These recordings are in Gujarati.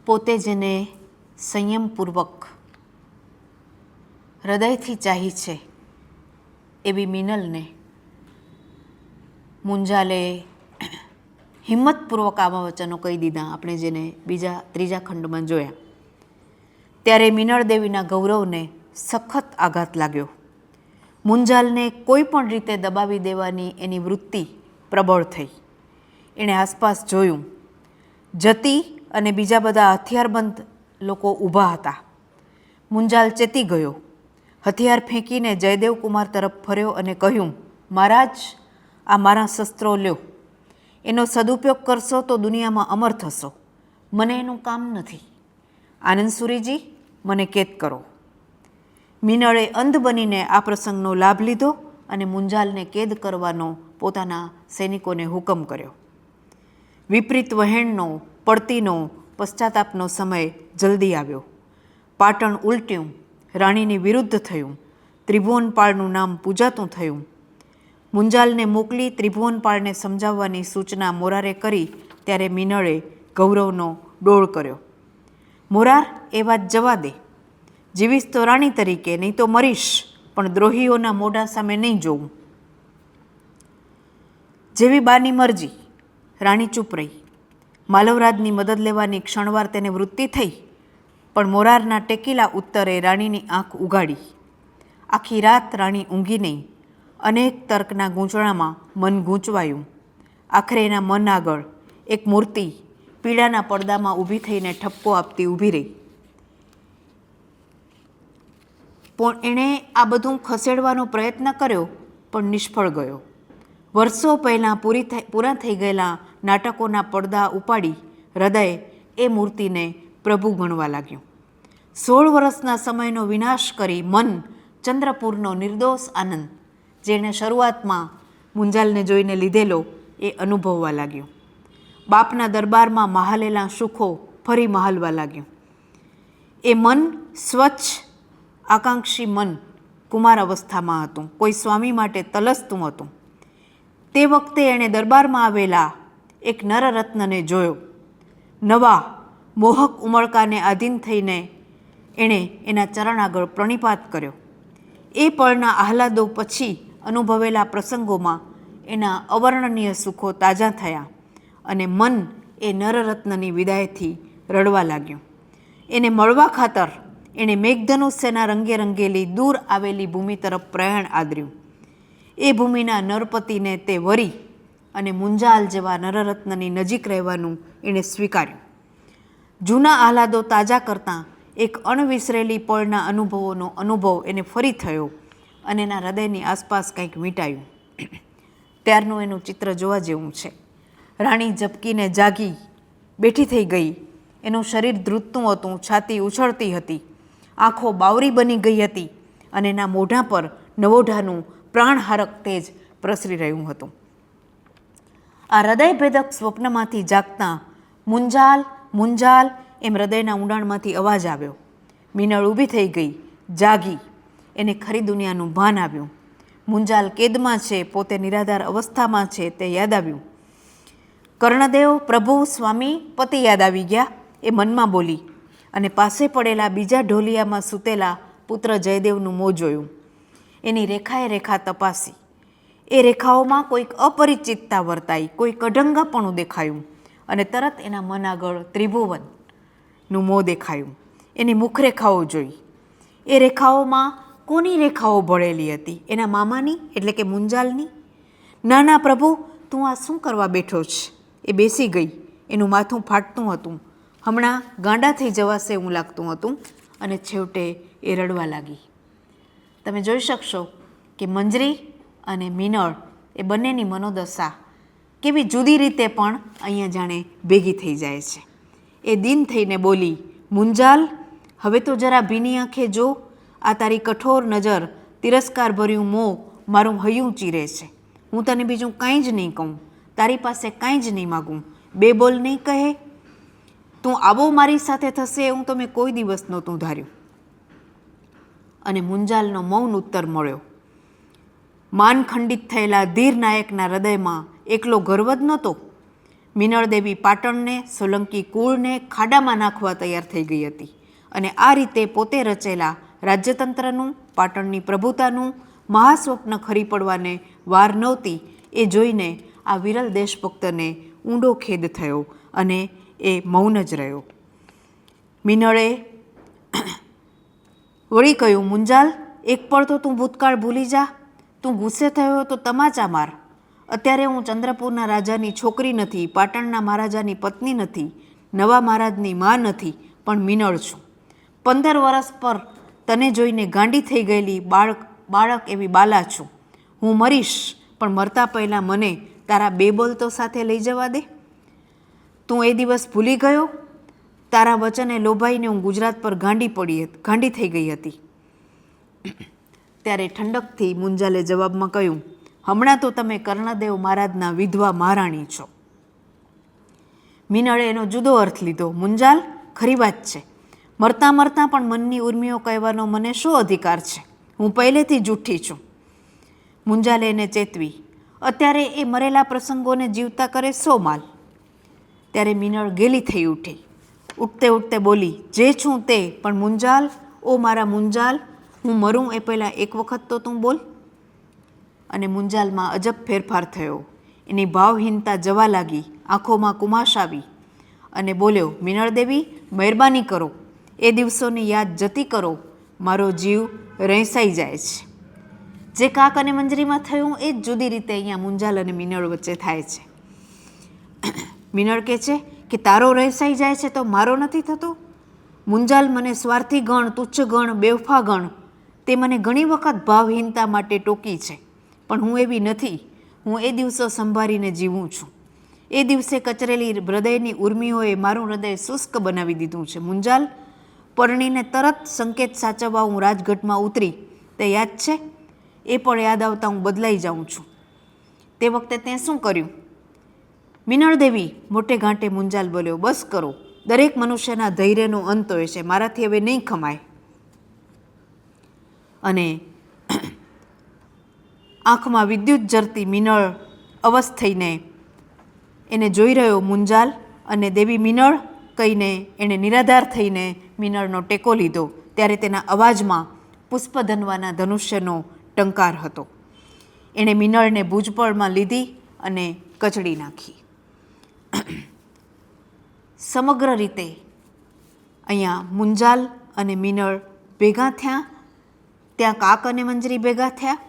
પોતે જેને સંયમપૂર્વક હૃદયથી ચાહી છે એવી મિનલને મુંજાલે હિંમતપૂર્વક આવા વચનો કહી દીધા. આપણે જેને ત્રીજા ખંડમાં જોયા ત્યારે મિનળ દેવીના ગૌરવને સખત આઘાત લાગ્યો. મુંજાલને કોઈ પણ રીતે દબાવી દેવાની એની વૃત્તિ પ્રબળ થઈ. એણે આસપાસ જોયું. જતી અને બીજા બધા હથિયારબંધ લોકો ઊભા હતા. મુંજાલ ચેતી ગયો. હથિયાર ફેંકીને જયદેવ કુમાર તરફ ફર્યો અને કહ્યું, મહારાજ, આ મારા શસ્ત્રો લ્યો. એનો સદુપયોગ કરશો તો દુનિયામાં અમર થશો. મને એનું કામ નથી. આનંદસુરીજી, મને કેદ કરો. મિનળે અંધ બનીને આ પ્રસંગનો લાભ લીધો અને મુંજાલને કેદ કરવાનો પોતાના સૈનિકોને હુકમ કર્યો. વિપરીત વહેણનો, પડતીનો, પશ્ચાતાપનો સમય જલ્દી આવ્યો. પાટણ ઉલટ્યું, રાણીની વિરુદ્ધ થયું. ત્રિભુવનપાળનું નામ પૂજાતું થયું. મુંજાલને મોકલી ત્રિભુવનપાળને સમજાવવાની સૂચના મોરારે કરી ત્યારે મિનળે ગૌરવનો ડોળ કર્યો. મોરાર, એ વાત જવા દે. જીવીશ તો રાણી તરીકે, નહીં તો મરીશ, પણ દ્રોહીઓના મોઢા સામે નહીં જોવું. જેવી બાની મરજી. રાણી ચૂપ રહી. માલવરાજની મદદ લેવાની ક્ષણવાર તેને વૃત્તિ થઈ, પણ મોરારના ટેકીલા ઉત્તરે રાણીની આંખ ઉગાડી. આખી રાત રાણી ઊંઘી નહીં. અનેક તર્કના ગૂંચણામાં મન ગૂંચવાયું. આખરે એના મન આગળ એક મૂર્તિ પીળાના પડદામાં ઊભી થઈને ઠપકો આપતી ઊભી રહી. પણ એણે આ બધું ખસેડવાનો પ્રયત્ન કર્યો, પણ નિષ્ફળ ગયો. વર્ષો પહેલાં પૂરા થઈ ગયેલા નાટકોના પડદા ઉપાડી હૃદય એ મૂર્તિને પ્રભુ ગણવા લાગ્યું. 16 વર્ષના સમયનો વિનાશ કરી મન ચંદ્રપુરનો નિર્દોષ આનંદ, જેણે શરૂઆતમાં મુંજાલને જોઈને લીધેલો, એ અનુભવવા લાગ્યો. બાપના દરબારમાં મહાલેલા સુખો ફરી મહાલવા લાગ્યું. એ મન સ્વચ્છ આકાંક્ષી મન કુમાર અવસ્થામાં હતું. કોઈ સ્વામી માટે તલસતું હતું. તે વખતે એણે દરબારમાં આવેલા એક નરરત્નને જોયો. નવા મોહક ઉમળકાને આધીન થઈને એણે એના ચરણ આગળ પ્રણિપાત કર્યો. એ પળના આહલાદો પછી અનુભવેલા પ્રસંગોમાં એના અવર્ણનીય સુખો તાજા થયા અને મન એ નરરત્નની વિદાયથી રડવા લાગ્યું. એને મળવા ખાતર એણે મેઘધનુષ્યના રંગે રંગેલી દૂર આવેલી ભૂમિ તરફ પ્રયાણ આદર્યું. એ ભૂમિના નરપતિને તે વરી અને મુંજાલ જેવા નરરત્નની નજીક રહેવાનું એણે સ્વીકાર્યું. જૂના આહલાદો તાજા કરતાં એક અણવિસરેલી પળના અનુભવોનો અનુભવ એને ફરી થયો અને એના હૃદયની આસપાસ કંઈક મીટાયું. ત્યારનું એનું ચિત્ર જોવા જેવું છે. રાણી ઝબકીને જાગી બેઠી થઈ ગઈ. એનું શરીર ધ્રુજતું હતું, છાતી ઉછળતી હતી, આંખો બાવરી બની ગઈ હતી અને એના મોઢા પર નવોઢાનું પ્રાણહારક તેજ પ્રસરી રહ્યું હતું. આ હૃદયભેદક સ્વપ્નમાંથી જાગતા મુંજાલ, મુંજાલ એમ હૃદયના ઊંડાણમાંથી અવાજ આવ્યો. મિનળ ઊભી થઈ ગઈ, જાગી. એને ખરી દુનિયાનું ભાન આવ્યું. મુંજાલ કેદમાં છે, પોતે નિરાધાર અવસ્થામાં છે, તે યાદ આવ્યું. કર્ણદેવ, પ્રભુ, સ્વામી, પતિ યાદ આવી ગયા. એ મનમાં બોલી અને પાસે પડેલા બીજા ઢોલિયામાં સૂતેલા પુત્ર જયદેવનું મોં જોયું. એની રેખાએ રેખા તપાસી. એ રેખાઓમાં કોઈક અપરિચિતતા વર્તાઈ, કોઈક અઢંગાપણું દેખાયું અને તરત એના મન આગળ ત્રિભુવનનું મોં દેખાયું. એની મુખરેખાઓ જોઈ. એ રેખાઓમાં કોની રેખાઓ ભળેલી હતી? એના મામાની, એટલે કે મુંજાલની. નાના પ્રભુ, તું આ શું કરવા બેઠો છે? એ બેસી ગઈ. એનું માથું ફાટતું હતું. હમણાં ગાંડા થઈ જવાશે એવું લાગતું હતું અને છેવટે એ રડવા લાગી. તમે જોઈ શકશો કે મંજરી અને મિનળ એ બંનેની મનોદશા કેવી જુદી રીતે પણ અહીંયા જાણે ભેગી થઈ જાય છે. એ દિન થઈને બોલી, મુંજાલ, હવે તો જરા ભીની આંખે જો. આ તારી કઠોર નજર, તિરસ્કારભર્યું મોં મારું હૈયું ચીરે છે. હું તને બીજું કાંઈ જ નહીં કહું, તારી પાસે કાંઈ જ નહીં માગું. બે બોલ નહીં કહે. તું આવો મારી સાથે થશે એવું તો મેં કોઈ દિવસ નહોતું ધાર્યું. અને મુંજાલનો મૌન ઉત્તર મળ્યો. માન ખંડિત થયેલા ધીર નાયકના હૃદયમાં એકલો ગર્વ જ નહોતો, મિનળ દેવી પાટણને, સોલંકી કુળને ખાડામાં નાખવા તૈયાર થઈ ગઈ હતી અને આ રીતે પોતે રચેલા રાજ્યતંત્રનું, પાટણની પ્રભુતાનું મહાસ્વપ્ન ખરી પડવાને વાર નહોતી એ જોઈને આ વિરલ દેશભક્તને ઊંડો ખેદ થયો અને એ મૌન જ રહ્યો. મિનળે વળી કહ્યું, મુંજાલ, એક પળ તો તું ભૂતકાળ ભૂલી જા. તું ગુસ્સે થયો તો તમાચા માર. અત્યારે હું ચંદ્રપુરના રાજાની છોકરી નથી, પાટણના મહારાજાની પત્ની નથી, નવા મહારાજની મા નથી, પણ મિનળ છું. 15 વર્ષ પર તને જોઈને ગાંડી થઈ ગયેલી બાળક એવી બાલા છું. હું મરીશ, પણ મરતા પહેલાં મને તારા 2 બોલ તો સાથે લઈ જવા દે. તું એ દિવસ ભૂલી ગયો? તારા વચને લોભાઈને હું ગુજરાત પર ગાંડી થઈ ગઈ હતી. ત્યારે ઠંડકથી મુંજાલે જવાબમાં કહ્યું, હમણાં તો તમે કર્ણદેવ મહારાજના વિધવા મહારાણી છો. મિનળે એનો જુદો અર્થ લીધો. મુંજાલ, ખરી વાત છે. મરતા મરતા પણ મનની ઉર્મિઓ કહેવાનો મને શો અધિકાર છે? હું પહેલેથી જૂઠી છું. મુંજાલે એને ચેતવી, અત્યારે એ મરેલા પ્રસંગોને જીવતા કરે સો માલ. ત્યારે મિનળ ગેલી થઈ ઉઠી. ઉઠતે ઉઠતે બોલી, જે છું તે, પણ મુંજાલ, ઓ મારા મુંજાલ, હું મરું એ પહેલાં એક વખત તો તું બોલ. અને મુંજાલમાં અજબ ફેરફાર થયો. એની ભાવહીનતા જવા લાગી, આંખોમાં કુમાશ આવી અને બોલ્યો, મિનળ દેવી, મહેરબાની કરો, એ દિવસોની યાદ જતી કરો. મારો જીવ રહેસાઈ જાય છે. જે કાક અને મંજરીમાં થયું એ જ જુદી રીતે અહીંયા મુંજાલ અને મિનળ વચ્ચે થાય છે. મિનળ કહે છે કે તારો રહેસાઈ જાય છે તો મારો નથી થતો? મુંજાલ, મને સ્વાર્થી ગણ, તુચ્છ ગણ, બેવફા ગણ, તે મને ઘણી વખત ભાવહીનતા માટે ટોકી છે, પણ હું એવી નથી. હું એ દિવસો સંભાળીને જીવું છું. એ દિવસે કચરેલી હૃદયની ઉર્મિઓએ મારું હૃદય શુષ્ક બનાવી દીધું છે. મુંજાલ, પરણીને તરત સંકેત સાચવવા હું રાજગઢમાં ઉતરી, તે યાદ છે? એ પણ યાદ આવતા હું બદલાઈ જાઉં છું. તે વખતે તે શું કર્યું? મિનળ દેવી, મોટે ઘાંટે મુંજાલ બોલ્યો, બસ કરો. દરેક મનુષ્યના ધૈર્યનો અંત હોય છે. મારાથી હવે નહીં ખમાય. અને આંખમાં વિદ્યુત જરતી મિનળ અવશ થઈને એને જોઈ રહ્યો મુંજાલ, અને દેવી મિનળ કહીને એણે નિરાધાર થઈને મિનળનો ટેકો લીધો. ત્યારે તેના અવાજમાં પુષ્પધનવાના ધનુષ્યનો ટંકાર હતો. એણે મિનળને ભુજપળમાં લીધી અને કચડી નાખી. સમગ્ર રીતે અહીંયા મુંજાલ અને મિનળ ભેગા થયા. ત્યાં કાક અને મંજરી ભેગા થયા,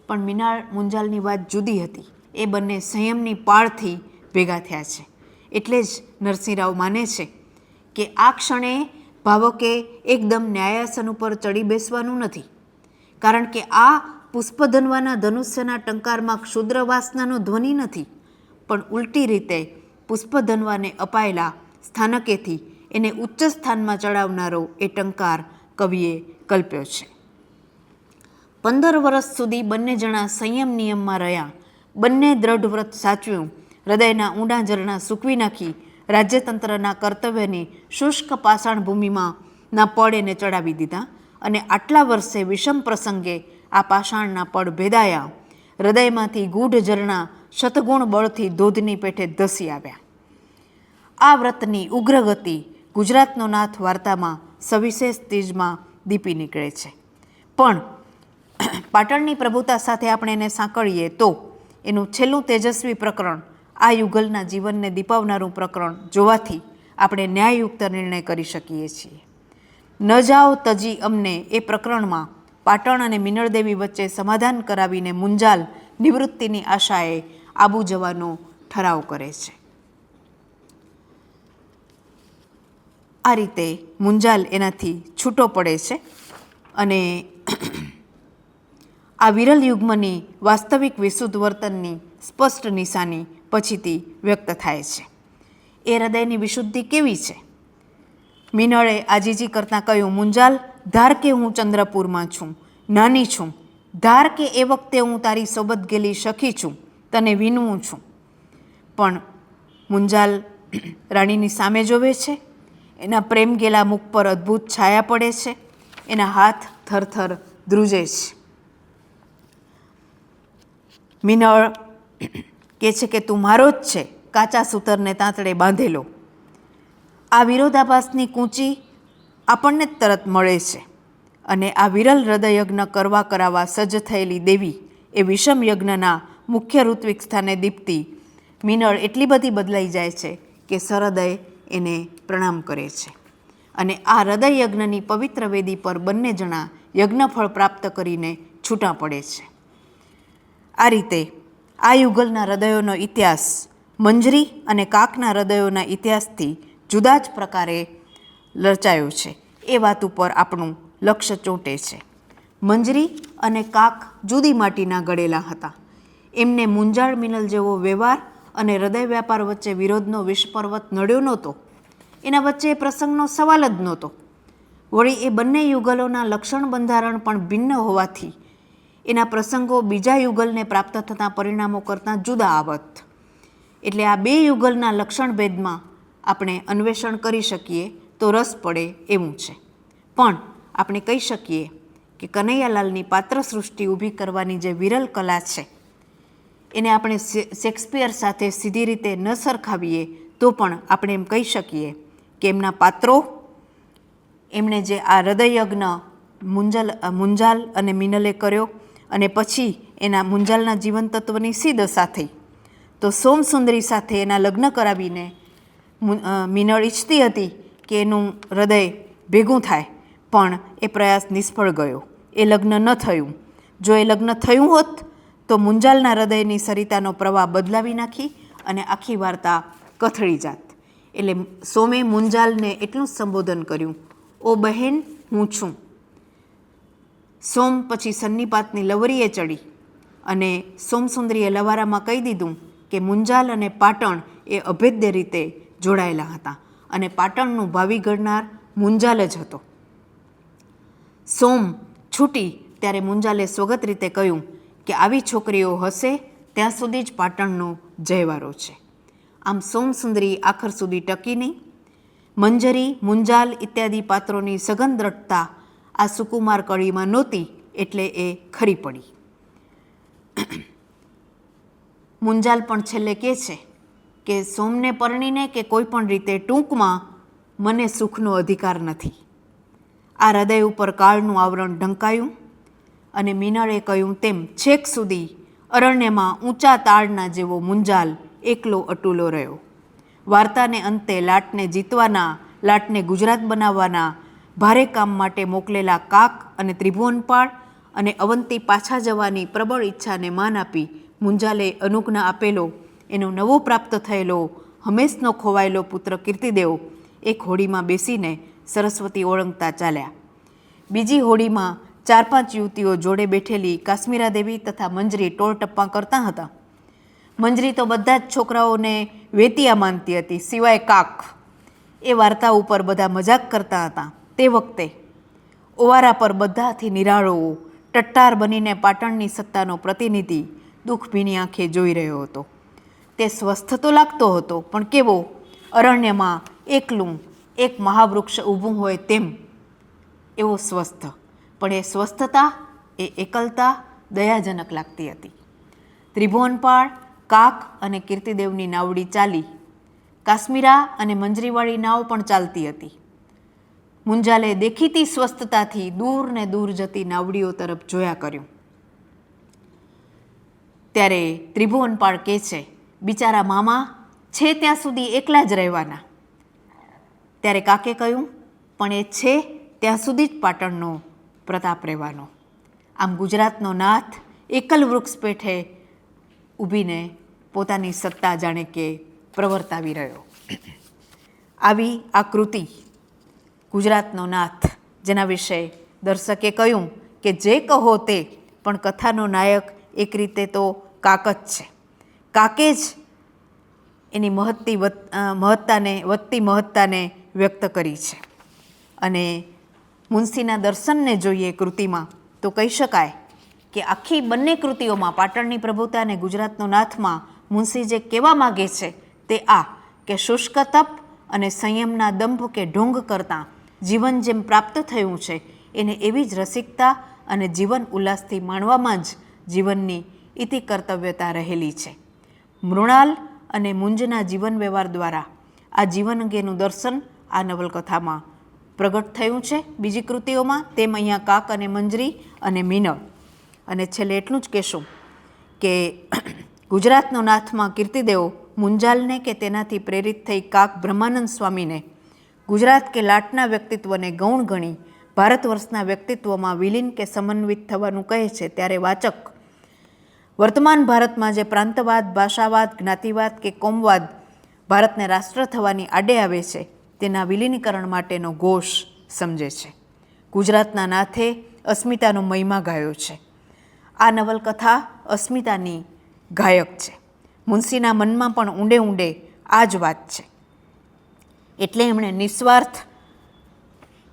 પણ મુંજાલની વાત જુદી હતી. એ બંને સંયમની પાળથી ભેગા થયા છે. એટલે જ નરસિંહરાવ માને છે કે આ ક્ષણે ભાવકે એકદમ ન્યાયાસન ઉપર ચડી બેસવાનું નથી, કારણ કે આ પુષ્પધનવાના ધનુષ્યના ટંકારમાં ક્ષુદ્ર વાસનાનો ધ્વનિ નથી, પણ ઉલટી રીતે પુષ્પધનવાને અપાયેલા સ્થાનકેથી એને ઉચ્ચ સ્થાનમાં ચડાવનારો એ ટંકાર કવિએ કલ્પ્યો છે. 15 વર્ષ સુધી બંને જણા સંયમ નિયમમાં રહ્યા. બંને દ્રઢ વ્રત સાચવ્યું. હૃદયના ઊંડા ઝરણા સૂકવી નાખી રાજ્યતંત્રના કર્તવ્યની શુષ્ક પાષાણ ભૂમિમાં ના પડ એને ચડાવી દીધા. અને આટલા વર્ષે વિષમ પ્રસંગે આ પાષાણના પડ ભેદાયા. હૃદયમાંથી ગૂઢ ઝરણા શતગુણ બળથી ધોધની પેઠે ધસી આવ્યા. આ વ્રતની ઉગ્ર ગતિ ગુજરાતનો નાથ વાર્તામાં સવિશેષ તેજમાં દીપી નીકળે છે. પણ પાટણની પ્રભુતા સાથે આપણે એને સાંકળીએ તો એનું છેલ્લું તેજસ્વી પ્રકરણ, આ યુગલના જીવનને દીપાવનારું પ્રકરણ જોવાથી આપણે ન્યાયયુક્ત નિર્ણય કરી શકીએ છીએ. ન જાઓ તજી અમને એ પ્રકરણમાં પાટણ અને મિનળદેવી વચ્ચે સમાધાન કરાવીને મુંજાલ નિવૃત્તિની આશાએ આબુ જવાનો ઠરાવ કરે છે. આ રીતે મુંજાલ એનાથી છૂટો પડે છે અને આ વિરલ યુગ્મની વાસ્તવિક વિશુદ્ધ વર્તનની સ્પષ્ટ નિશાની પછીથી વ્યક્ત થાય છે. એ હૃદયની વિશુદ્ધિ કેવી છે? મિનળે આજીજી કરતાં કહ્યું, મુંજાલ, ધાર કે હું ચંદ્રપુરમાં છું, નાની છું, ધાર કે એ વખતે હું તારી સોબત ગયેલી સખી છું, તને વિનવું છું. પણ મુંજાલ રાણીની સામે જોવે છે. એના પ્રેમ ગેલા મુખ પર અદ્ભુત છાયા પડે છે. એના હાથ થરથર ધ્રુજે છે. મિનળ કહે છે કે તું મારો જ છે, કાચા સૂતરને તાંતડે બાંધેલો. આ વિરોધાભાસની કૂંચી આપણને જ તરત મળે છે. અને આ વિરલ હૃદયયજ્ઞ કરાવવા સજ્જ થયેલી દેવી એ વિષમ યજ્ઞના મુખ્ય ઋત્વિક સ્થાને દીપતી મીનળ એટલી બધી બદલાઈ જાય છે કે સહૃદય એને પ્રણામ કરે છે. અને આ હૃદય યજ્ઞની પવિત્ર વેદી પર બંને જણા યજ્ઞફળ પ્રાપ્ત કરીને છૂટા પડે છે. આ રીતે આ યુગલના હૃદયોનો ઇતિહાસ મંજરી અને કાકના હૃદયોના ઇતિહાસથી જુદા જ પ્રકારે રચાયો છે. એ વાત ઉપર આપણું લક્ષ્ય ચોંટે છે. મંજરી અને કાક જુદી માટીના ગળેલા હતા. એમને મુંજાળ મિનલ જેવો વ્યવહાર અને હૃદય વ્યાપાર વચ્ચે વિરોધનો વિષપર્વત નડ્યો નહોતો. એના વચ્ચે એ પ્રસંગનો સવાલ જ નહોતો. વળી એ બંને યુગલોના લક્ષણ બંધારણ પણ ભિન્ન હોવાથી એના પ્રસંગો બીજા યુગલને પ્રાપ્ત થતા પરિણામો કરતાં જુદા આવત. એટલે આ બે યુગલના લક્ષણ ભેદમાં આપણે અન્વેષણ કરી શકીએ તો રસ પડે એવું છે. પણ આપણે કહી શકીએ કે કનૈયાલાલની પાત્ર સૃષ્ટિ ઊભી કરવાની જે વિરલ કલા છે એને આપણે શેક્સપિયર સાથે સીધી રીતે ન સરખાવીએ તો પણ આપણે એમ કહી શકીએ કે એમના પાત્રો, એમણે જે આ હૃદયયજ્ઞ મુંજાલ અને મિનલે કર્યો અને પછી એના મુંજાલના જીવન તત્વની સી દશા થઈ, તો સોમસુંદરી સાથે એના લગ્ન કરાવીને મિનળ ઈચ્છતી હતી કે એનું હૃદય ભેગું થાય, પણ એ પ્રયાસ નિષ્ફળ ગયો. એ લગ્ન ન થયું. જો એ લગ્ન થયું હોત તો મુંજાલના હૃદયની સરિતાનો પ્રવાહ બદલાવી નાખી અને આખી વાર્તા કથળી જાત. એટલે સોમે મુંજાલને એટલું જ સંબોધન કર્યું, ઓ બહેન હું છું. સોમ પછી સન્નિપાતની લવરીએ ચડી અને સોમસુંદરીએ લવારામાં કહી દીધું કે મુંજાલ અને પાટણ એ અભેદ્ય રીતે જોડાયેલા હતા અને પાટણનું ભાવિ ઘડનાર મુંજાલ જ હતો. સોમ છૂટી ત્યારે મુંજાલે સ્વગત રીતે કહ્યું કે આવી છોકરીઓ હશે ત્યાં સુધી જ પાટણનો જયવારો છે. આમ સોમસુંદરી આખર સુધી ટકી નહીં. મંજરી, મુંજાલ ઇત્યાદિ પાત્રોની સઘન દ્રઢતા આ સુકુમાર કળીમાં નહોતી એટલે એ ખરી પડી. મુંજાલ પણ છેલ્લે કહે છે કે સોમને પરણીને કે કોઈ પણ રીતે ટૂંકમાં મને સુખનો અધિકાર નથી. આ હૃદય ઉપર કાળનું આવરણ ઢંકાયું અને મિનળે કહ્યું તેમ છેક સુધી અરણ્યમાં ઊંચા તાળના જેવો મુંજાલ એકલો અટૂલો રહ્યો. વાર્તાને અંતે લાટને જીતવાના, લાટને ગુજરાત બનાવવાના ભારે કામ માટે મોકલેલા કાક અને ત્રિભુવનપાળ અને અવંતી પાછા જવાની પ્રબળ ઈચ્છાને માન આપી મુંજાલે અનુજ્ઞા આપેલો એનો નવો પ્રાપ્ત થયેલો હંમેશનો ખોવાયેલો પુત્ર કીર્તિદેવ એક હોડીમાં બેસીને સરસ્વતી ઓળંગતા ચાલ્યા. બીજી હોડીમાં 4-5 યુવતીઓ જોડે બેઠેલી કાશ્મીરા દેવી તથા મંજરી ટોળ ટપ્પા કરતા હતા. મંજરી તો બધા જ છોકરાઓને વેતિયા માનતી હતી સિવાય કાક. એ વાર્તા ઉપર બધા મજાક કરતા હતા. તે વખતે ઓવારા પર બધાથી નિરાળો ટટ્ટાર બનીને પાટણની સત્તાનો પ્રતિનિધિ દુઃખ ભીની આંખે જોઈ રહ્યો હતો. તે સ્વસ્થ તો લાગતો હતો, પણ કેવો અરણ્યમાં એકલું એક મહાવૃક્ષ ઊભું હોય તેમ એવો સ્વસ્થ. પણ એ સ્વસ્થતા, એ એકલતા દયાજનક લાગતી હતી. ત્રિભુવનપાળ, કાક અને કીર્તિદેવની નાવડી ચાલી. કાશ્મીરા અને મંજરીવાળી નાવ પણ ચાલતી હતી. મુંજાલે દેખીતી સ્વસ્થતાથી દૂર ને દૂર જતી નાવડીઓ તરફ જોયા કર્યું. ત્યારે ત્રિભુવનપાળ કહે છે, બિચારા મામા છે ત્યાં સુધી એકલા જ રહેવાના. ત્યારે કાકે કહ્યું, પણ એ છે ત્યાં સુધી જ પાટણનો પ્રતાપ રહેવાનો. આમ ગુજરાતનો નાથ એકલ વૃક્ષ પેઠે ઊભીને પોતાની સત્તા જાણે કે પ્રવર્તાવી રહ્યો. આવી આ કૃતિ ગુજરાતનો નાથ, જેના વિશે દર્શકે કહ્યું કે જે કહો તે, પણ કથાનો નાયક એક રીતે તો કાક જ છે. કાકે જ એની વધતી મહત્તાને વ્યક્ત કરી છે. અને મુનશીના દર્શનને જોઈએ કૃતિમાં તો કહી શકાય કે આખી બંને કૃતિઓમાં પાટણની પ્રભુતા અને ગુજરાતનો નાથમાં મુનશી જે કહેવા માગે છે તે આ કે શુષ્ક તપ અને સંયમના દંભ કે ઢોંગ કરતાં જીવન જેમ પ્રાપ્ત થયું છે એને એવી જ રસિકતા અને જીવન ઉલ્લાસથી માણવામાં જ જીવનની ઇતિ કર્તવ્યતા રહેલી છે. મૃણાલ અને મુંજના જીવન વ્યવહાર દ્વારા આ જીવન અંગેનું દર્શન આ નવલકથામાં પ્રગટ થયું છે. બીજી કૃતિઓમાં તેમ અહીંયા કાક અને મંજરી અને મીનળ. અને છેલ્લે એટલું જ કહેશું કે ગુજરાતનો નાથમાં કીર્તિદેવો મુંજાલને કે તેનાથી પ્રેરિત થઈ કાક બ્રહ્માનંદ સ્વામીને ગુજરાત કે લાટના વ્યક્તિત્વને ગૌણ ગણી ભારત વર્ષના વ્યક્તિત્વમાં વિલીન કે સમન્વિત થવાનું કહે છે, ત્યારે વાચક વર્તમાન ભારતમાં જે પ્રાંતવાદ, ભાષાવાદ, જ્ઞાતિવાદ કે કોમવાદ ભારતને રાષ્ટ્ર થવાની આડે આવે છે તેના વિલીનીકરણ માટેનો ઘોષ સમજે છે. ગુજરાતના નાથે અસ્મિતાનો મહિમા ગાયો છે. આ નવલકથા અસ્મિતાની ગાયક છે. મુનશીના મનમાં પણ ઊંડે ઊંડે આ જ વાત છે. એટલે એમણે નિસ્વાર્થ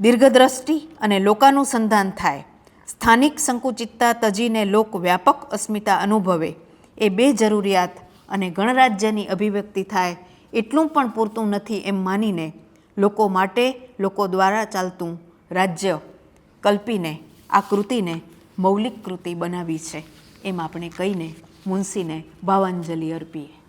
દીર્ઘદ્રષ્ટિ અને લોકાનુસંધાન થાય, સ્થાનિક સંકુચિતતા તજીને લોક વ્યાપક અસ્મિતા અનુભવે, એ બે જરૂરિયાત અને ગણરાજ્યની અભિવ્યક્તિ થાય એટલું પણ પૂરતું નથી એમ માનીને લોકો માટે, લોકો દ્વારા ચાલતું રાજ્ય કલ્પીને આ કૃતિને મૌલિક કૃતિ બનાવી છે એમ આપણે કહીને મુનશીને ભાવાંજલિ અર્પીએ.